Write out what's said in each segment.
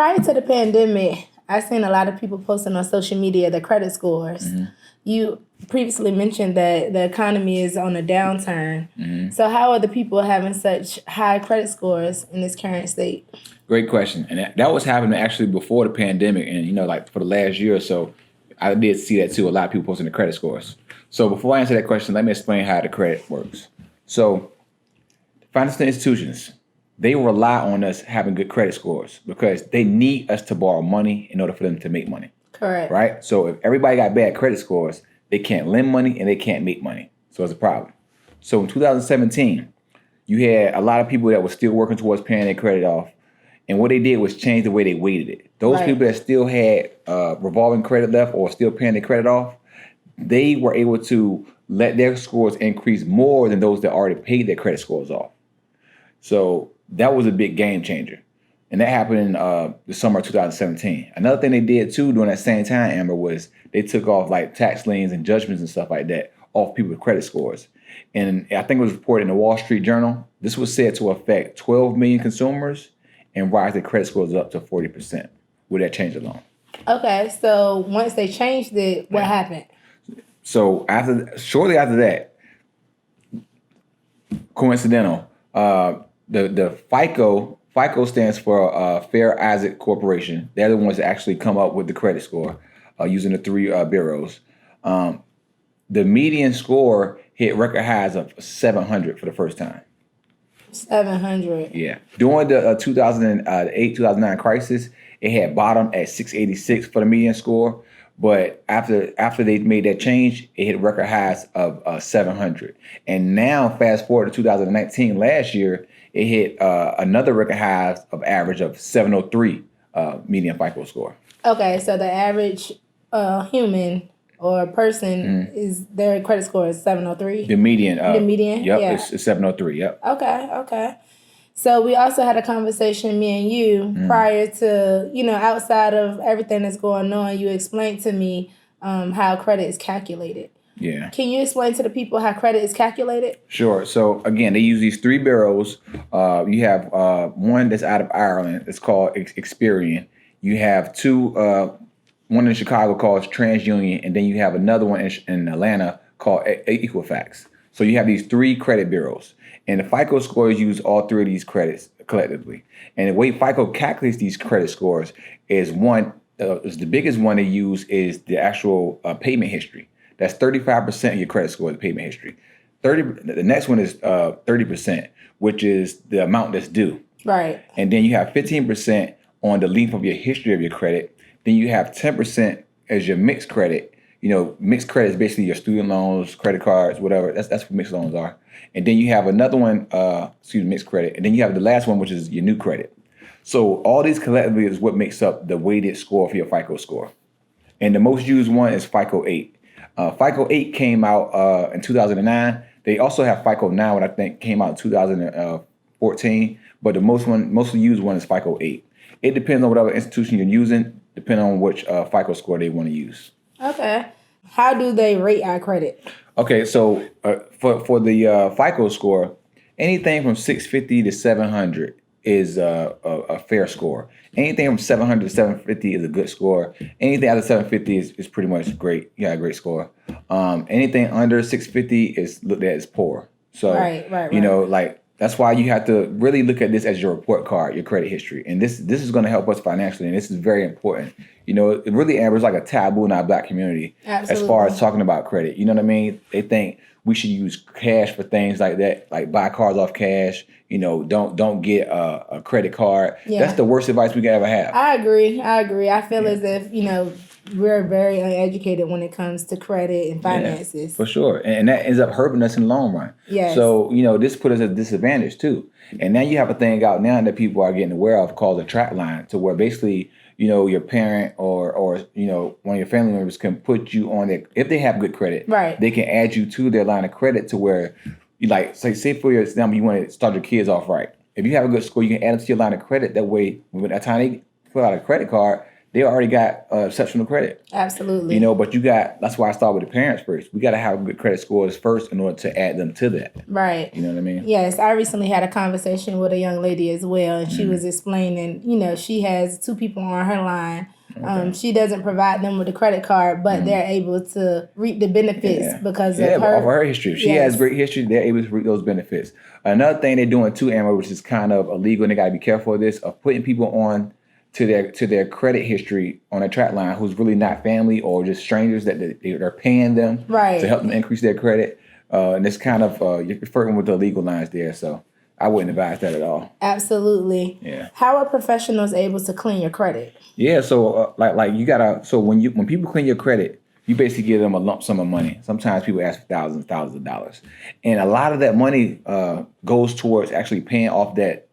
prior to the pandemic, I've seen a lot of people posting on social media their credit scores. Mm-hmm. You previously mentioned that the economy is on a downturn. Mm-hmm. So how are the people having such high credit scores in this current state? Great question. And that was happening actually before the pandemic. And, like for the last year or so, I did see that too. A lot of people posting their credit scores. So before I answer that question, let me explain how the credit works. So financial institutions, they rely on us having good credit scores because they need us to borrow money in order for them to make money. Correct. Right? So if everybody got bad credit scores, they can't lend money and they can't make money. So it's a problem. So in 2017, you had a lot of people that were still working towards paying their credit off. And what they did was change the way they weighted it. Those people that still had revolving credit left or still paying their credit off, they were able to let their scores increase more than those that already paid their credit scores off. So that was a big game changer. And that happened in the summer of 2017. Another thing they did too during that same time, Amber, was they took off like tax liens and judgments and stuff like that off people's credit scores. And I think it was reported in the Wall Street Journal. This was said to affect 12 million consumers and rise their credit scores up to 40% with that change alone. Okay, so once they changed it, what happened? So shortly after that, coincidental, the FICO stands for Fair Isaac Corporation. They're the ones that actually come up with the credit score using the three bureaus. The median score hit record highs of 700 for the first time. 700. Yeah. During the 2008-2009 crisis, it had bottomed at 686 for the median score. But after they made that change, it hit record highs of 700. And now, fast forward to 2019, last year, it hit another record high of average of 703 median FICO score. Okay, so the average human or person is their credit score is 703? The median. Yep, yeah. It's 703, yep. Okay. So we also had a conversation, me and you, prior to, outside of everything that's going on, you explained to me how credit is calculated. Yeah. Can you explain to the people how credit is calculated? Sure. So again, they use these three bureaus. You have one that's out of Ireland. It's called Experian. You have two, one in Chicago called TransUnion, and then you have another one in Atlanta called Equifax. So you have these three credit bureaus. And the FICO scores use all three of these credits collectively. And the way FICO calculates these credit scores is the biggest one they use is the actual payment history. That's 35% of your credit score, the payment history. The next one is 30%, which is the amount that's due. Right. And then you have 15% on the length of your history of your credit. Then you have 10% as your mixed credit. Mixed credit is basically your student loans, credit cards, whatever. That's what mixed loans are. And then you have another one, mixed credit. And then you have the last one, which is your new credit. So all these collectively is what makes up the weighted score for your FICO score. And the most used one is FICO 8. FICO 8 came out in 2009. They also have FICO 9, which I think came out in 2014. But the mostly used one is FICO 8. It depends on whatever institution you're using, depending on which FICO score they want to use. Okay. How do they rate our credit? Okay, so for the FICO score, anything from 650 to 700 is a fair score. Anything from 700 to 750 is a good score. Anything out of 750 is pretty much great. You got a great score. Anything under 650 is looked at as poor. So, right. That's why you have to really look at this as your report card, your credit history. And this is going to help us financially, and this is very important. It really is like a taboo in our Black community. Absolutely. As far as talking about credit. You know what I mean? They think we should use cash for things like that, like buy cars off cash. Don't get a credit card. Yeah. That's the worst advice we could ever have. I agree. I feel as if, we're very uneducated when it comes to credit and finances. Yeah, for sure. And that ends up hurting us in the long run. Yes. So, this put us at a disadvantage too. And now you have a thing out now that people are getting aware of called a track line, to where basically, your parent or one of your family members can put you on it. If they have good credit, right, they can add you to their line of credit to where you say for example, you want to start your kids off right. If you have a good score, you can add them to your line of credit. That way, when that time they fill out a credit card, they already got exceptional credit. Absolutely. You know, but that's why I start with the parents first. We got to have good credit scores first in order to add them to that. Right. You know what I mean? Yes, I recently had a conversation with a young lady as well, and she was explaining, she has 2 people on her line. Okay. She doesn't provide them with a credit card, but they're able to reap the benefits because of her. Of her history. If she has great history, they're able to reap those benefits. Another thing they're doing too, Amber, which is kind of illegal, and they got to be careful of this, of putting people on to their credit history on a track line who's really not family or just strangers that they're paying them to help them increase their credit. And it's kind of, you're flirting with the legal lines there. So I wouldn't advise that at all. Absolutely. Yeah. How are professionals able to clean your credit? Yeah. So like you gotta. So when people clean your credit, you basically give them a lump sum of money. Sometimes people ask for thousands of dollars, and a lot of that money goes towards actually paying off that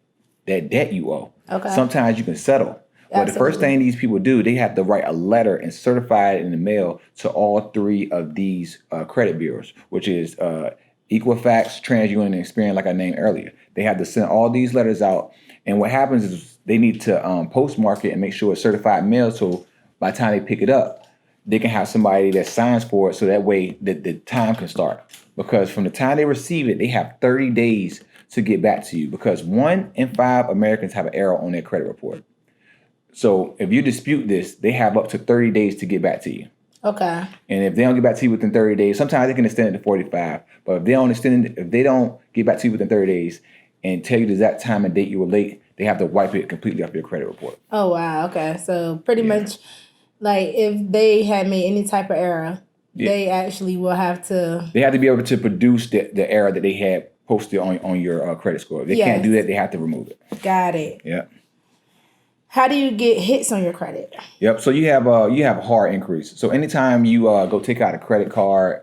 debt you owe. Okay. Sometimes you can settle. But the first thing these people do, they have to write a letter and certify it in the mail to all 3 of these credit bureaus, which is Equifax, TransUnion, and Experian, like I named earlier. They have to send all these letters out. And what happens is they need to postmark it and make sure it's certified mail. So by the time they pick it up, they can have somebody that signs for it. So that way the time can start. Because from the time they receive it, they have 30 days to get back to you. Because 1 in 5 Americans have an error on their credit report. So if you dispute this, they have up to 30 days to get back to you. Okay. And if they don't get back to you within 30 days, sometimes they can extend it to 45. But if they don't get back to you within 30 days and tell you the exact time and date you were late, they have to wipe it completely off your credit report. Oh, wow. Okay. So pretty much, like, if they had made any type of error, they actually will have to... They have to be able to produce the error that they had posted on your credit score. If they can't do that, they have to remove it. Got it. Yeah. How do you get hits on your credit? Yep. So you have a hard inquiries. So anytime you go take out a credit card,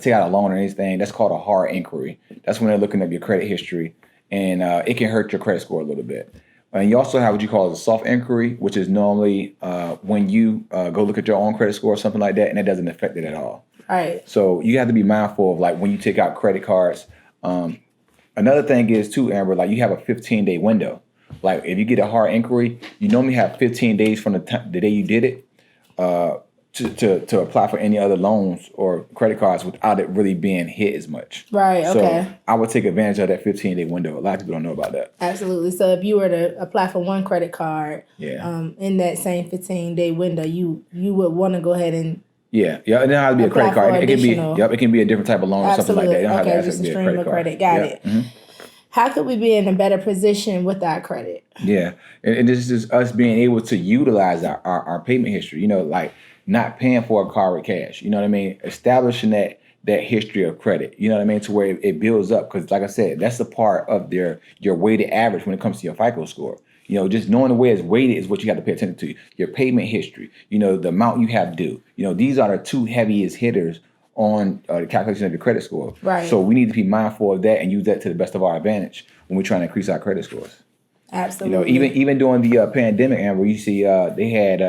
take out a loan or anything, that's called a hard inquiry. That's when they're looking at your credit history, and it can hurt your credit score a little bit. And you also have what you call a soft inquiry, which is normally when you go look at your own credit score or something like that, and it doesn't affect it at all. All right. So you have to be mindful of, like, when you take out credit cards. Another thing is too, Amber, like, you have a 15-day window. Like, if you get a hard inquiry, you normally have 15 days from the day you did it to apply for any other loans or credit cards without it really being hit as much. Right, okay. So I would take advantage of that 15-day window. A lot of people don't know about that. Absolutely. So if you were to apply for one credit card in that same 15-day window, you would want to go ahead and... Yeah. It doesn't have to be a credit card. It can be a different type of loan or something like that. It don't have to just be a a stream of credit. Got it. Mm-hmm. How could we be in a better position with our credit? Yeah. And this is us being able to utilize our payment history, like not paying for a car with cash. You know what I mean? Establishing that history of credit, you know what I mean? To where it builds up. Because like I said, that's a part of your weighted average when it comes to your FICO score. Just knowing the way it's weighted is what you have to pay attention to. Your payment history, the amount you have due. These are the 2 heaviest hitters on the calculation of your credit score. Right. So we need to be mindful of that and use that to the best of our advantage when we're trying to increase our credit scores. Absolutely. Even during the pandemic, Amber, you see they had,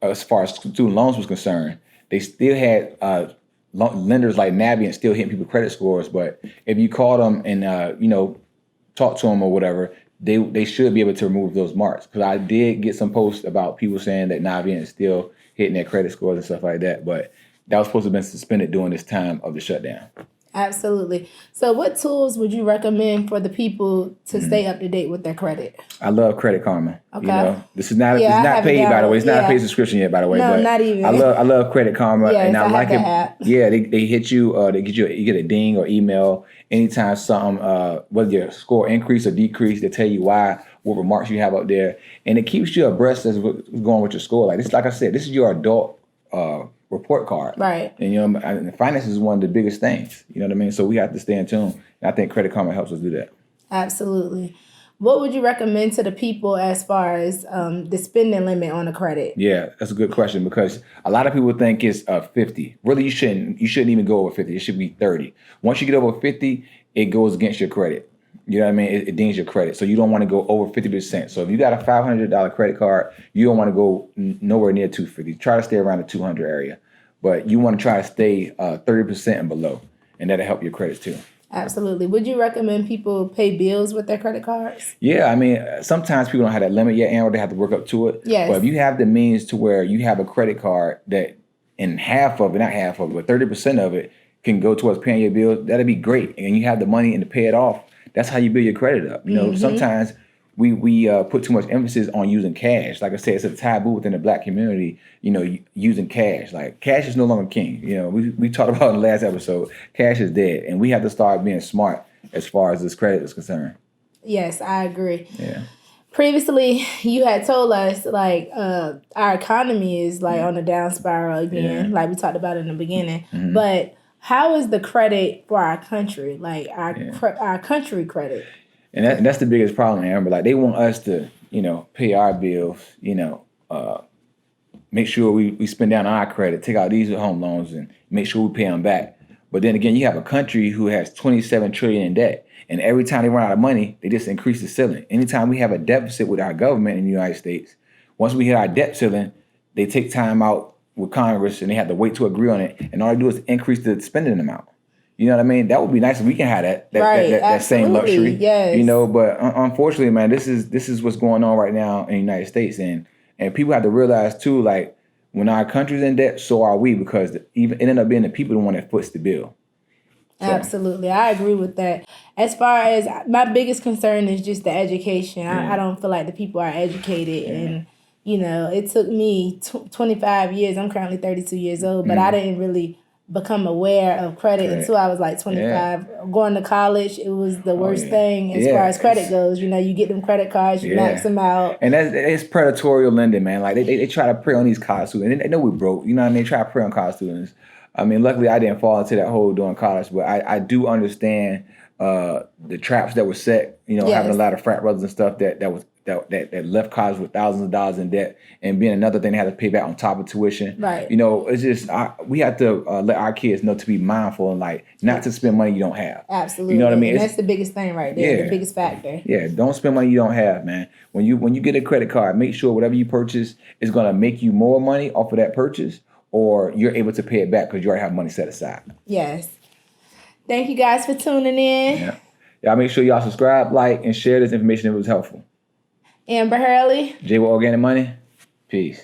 as far as student loans was concerned, they still had lenders like Navient still hitting people's credit scores. But if you call them and, talk to them or whatever, they should be able to remove those marks. Because I did get some posts about people saying that Navient is still hitting their credit scores and stuff like that. But that was supposed to have been suspended during this time of the shutdown. Absolutely. So what tools would you recommend for the people to stay up to date with their credit? I love Credit Karma. Okay. This is not paid, by the way. It's not a paid subscription yet, by the way. No, but not even. I love Credit Karma, Yes, and I like it. App. Yeah, they hit you. You get a ding or email anytime something, whether your score increase or decrease. They tell you why, what remarks you have up there, and it keeps you abreast as what's going with your score. Like I said, this is your adult report card. Right. And finance is one of the biggest things. You know what I mean? So we have to stay in tune. And I think Credit Karma helps us do that. Absolutely. What would you recommend to the people as far as the spending limit on a credit? Yeah, that's a good question, because a lot of people think it's 50. Really, you shouldn't even go over 50. It should be 30. Once you get over 50, it goes against your credit. You know what I mean? It dings your credit. So you don't want to go over 50%. So if you got a $500 credit card, you don't want to go nowhere near 250. Try to stay around the 200 area. But you want to try to stay 30% and below. And that'll help your credits too. Absolutely. Would you recommend people pay bills with their credit cards? Yeah, I mean, sometimes people don't have that limit yet, and or they have to work up to it. Yes. But if you have the means to where you have a credit card that, in half of it, not half of it, but 30% of it can go towards paying your bills, that'd be great. And you have the money and to pay it off. That's how you build your credit up. You know, sometimes we put too much emphasis on using cash. Like I said, it's a taboo within the Black community. You know, using cash. Like cash is no longer king. You know, we talked about in the last episode. Cash is dead, and we have to start being smart as far as this credit is concerned. Yes, I agree. Yeah. Previously, you had told us like our economy is like on a down spiral again, like we talked about in the beginning. But how is the credit for our country, like our country credit? And that's the biggest problem, Amber. Like they want us to, you know, pay our bills, you know, make sure we spend down our credit, take out these home loans, and make sure we pay them back. But then again, you have a country who has $27 trillion in debt. And every time they run out of money, they just increase the ceiling. Anytime we have a deficit with our government in the United States, once we hit our debt ceiling, they take time out with Congress and they have to wait to agree on it. And all they do is increase the spending amount. You know what I mean? That would be nice if we can have that same luxury. Yes. You know, but unfortunately, man, this is what's going on right now in the United States. And people have to realize too, like when our country's in debt, so are we, because it ended up being the people the one that foots the bill. So. Absolutely. I agree with that. As far as my biggest concern is just the education. I don't feel like the people are educated. And, you know, it took me 25 years. I'm currently 32 years old, but I didn't really become aware of credit until I was like 25. Yeah. Going to college, it was the worst thing as far as credit goes. You know, you get them credit cards, you max them out. And it's predatory lending, man. Like they try to prey on these college students. And they know we broke. You know what I mean? They try to prey on college students. I mean, luckily I didn't fall into that hole during college, but I do understand the traps that were set. You know, having a lot of frat brothers and stuff that left college with thousands of dollars in debt, and being another thing they had to pay back on top of tuition. Right. You know, it's just we have to let our kids know to be mindful and like not to spend money you don't have. Absolutely. You know what I mean? And that's the biggest thing right there. The biggest factor. Yeah. Don't spend money you don't have, man. When you get a credit card, make sure whatever you purchase is going to make you more money off of that purchase, or you're able to pay it back because you already have money set aside. Yes. Thank you guys for tuning in. Yeah. Y'all make sure y'all subscribe, like, and share this information if it was helpful. Amber Hurley. Jay with Organic Money. Peace.